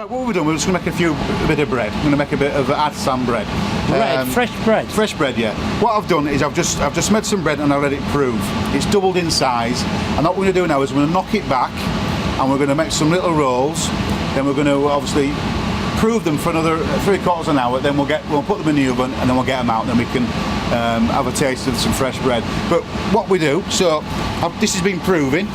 Right, what we've done, we're just going to make a bit of bread. We're going to make a bit of artisan bread. Bread, fresh bread. Fresh bread, yeah. What I've done is I've just made some bread and I let it prove. It's doubled in size, and what we're going to do now is we're going to knock it back, and we're going to make some little rolls. Then we're going to obviously prove them for another 3/4 an hour. Then we'll put them in the oven, and then we'll get them out, and then we can have a taste of some fresh bread. But what we do, so this has been proving.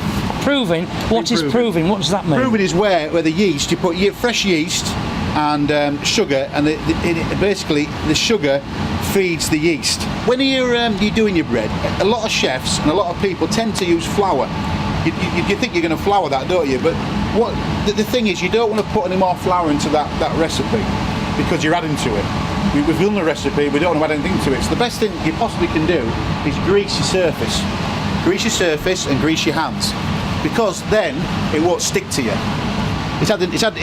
Proving? What is proving? What does that mean? Proving is where the yeast, you put fresh yeast and sugar, and basically the sugar feeds the yeast. When you're doing your bread, a lot of chefs and a lot of people tend to use flour. You think you're going to flour that, don't you? But the thing is, you don't want to put any more flour into that recipe, because you're adding to it. We've done the recipe, we don't want to add anything to it. So the best thing you possibly can do is grease your surface. Grease your surface and grease your hands, because then it won't stick to you. It's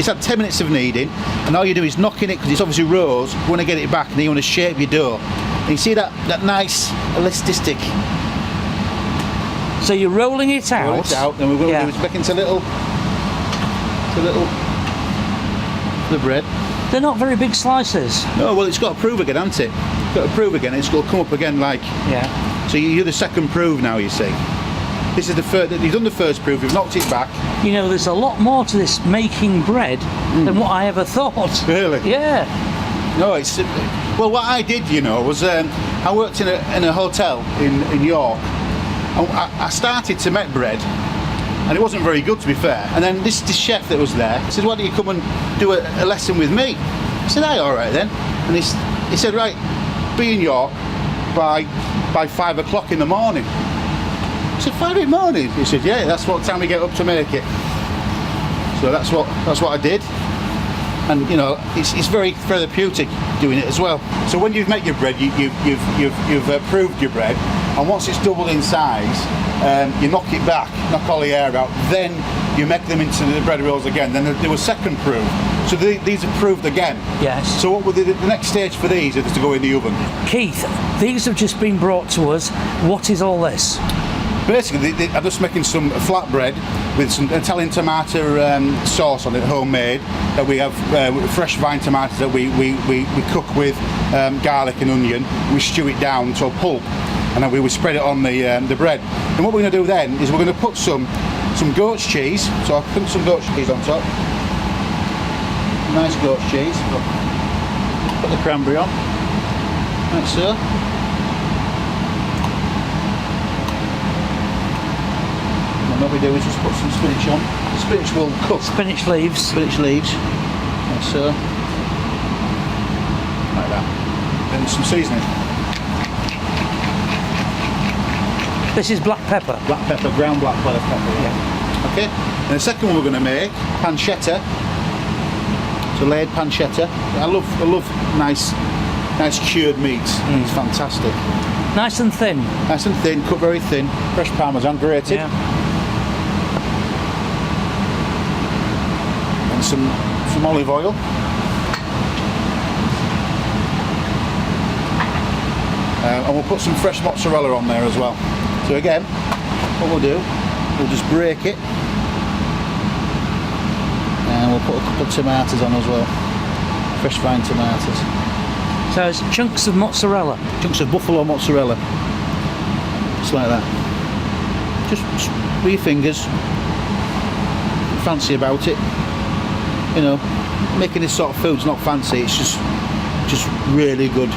had 10 minutes of kneading, and all you do is knocking it, because it's obviously rows. You want to get it back, and then you want to shape your dough. And you see that nice elastic. So you're rolling it out. Roll it out, then we're going to do is make into little the bread. They're not very big slices. No, well, it's got to prove again, hasn't it? It's got to prove again. It's got to come up again, like. Yeah. So you're the second prove now, you see. This is the first. You've done the first proof. You've knocked it back. You know, there's a lot more to this making bread than what I ever thought. Really? Yeah. No, it's well. What I did, was I worked in a hotel in York. And I started to make bread, and it wasn't very good, to be fair. And then this chef that was there said, "Why don't you come and do a lesson with me?" I said, "Aye, all right then." And he said, "Right, be in York by 5 o'clock in the morning." I said, 5 in the morning? He said, "Yeah, that's what time we get up to make it." So that's what I did. And it's very therapeutic doing it as well. So when you make your bread, you've proved your bread, and once it's doubled in size, you knock it back, knock all the air out. Then you make them into the bread rolls again. Then there was second proof. So these are proved again. Yes. So what would the next stage for these is to go in the oven. Keith, these have just been brought to us. What is all this? Basically, I'm just making some flatbread with some Italian tomato sauce on it, homemade. That we have fresh vine tomatoes that we cook with garlic and onion. We stew it down to a pulp, and then we will spread it on the bread. And what we're going to do then is we're going to put some goat's cheese. So I'll put some goat's cheese on top. Nice goat's cheese. Put the cranberry on, like so. And what we do is just put some spinach on. The spinach will cook. Spinach leaves. Spinach leaves. Like so. Like that. Then some seasoning. This is black pepper. Black pepper, ground black pepper. Yeah. Okay. And the second one we're going to make, pancetta. So layered pancetta. I love nice cured meats. It's fantastic. Nice and thin. Nice and thin, cut very thin. Fresh parmesan grated. Yeah. And some olive oil. And we'll put some fresh mozzarella on there as well. So again, what we'll do, we'll just break it. And we'll put a couple of tomatoes on as well. Fresh vine tomatoes. So it's chunks of mozzarella. Chunks of buffalo mozzarella. Just like that. Just with your fingers. Fancy about it. Making this sort of food's not fancy, it's just really good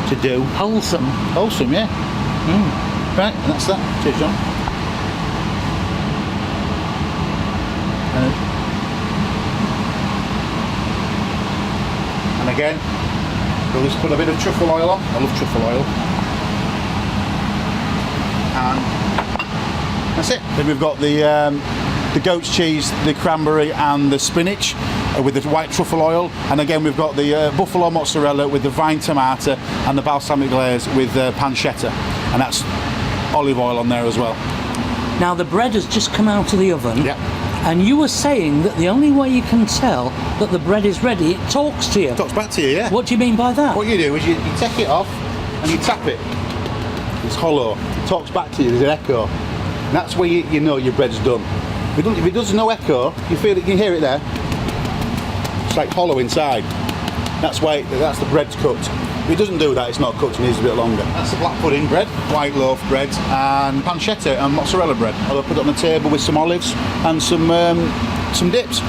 to do. Wholesome. Wholesome, yeah. Right, and that's that. Cheers, John. And again, we'll just put a bit of truffle oil on. I love truffle oil. And that's it. Then we've got the goat's cheese, the cranberry and the spinach with the white truffle oil, and again we've got the buffalo mozzarella with the vine tomato and the balsamic glaze with pancetta, and that's olive oil on there as well. Now the bread has just come out of the oven. Yeah. And you were saying that the only way you can tell that the bread is ready, it talks to you. It talks back to you, yeah. What do you mean by that? What you do is you take it off and you tap it. It's hollow. It talks back to you. There's an echo. And that's where you know your bread's done. If it does no echo, you feel it. You hear it there. like hollow inside. That's why that's the bread's cooked. If it doesn't do that, it's not cooked, it needs a bit longer. That's the black pudding bread, white loaf bread, and pancetta and mozzarella bread. I'll put it on the table with some olives and some dips.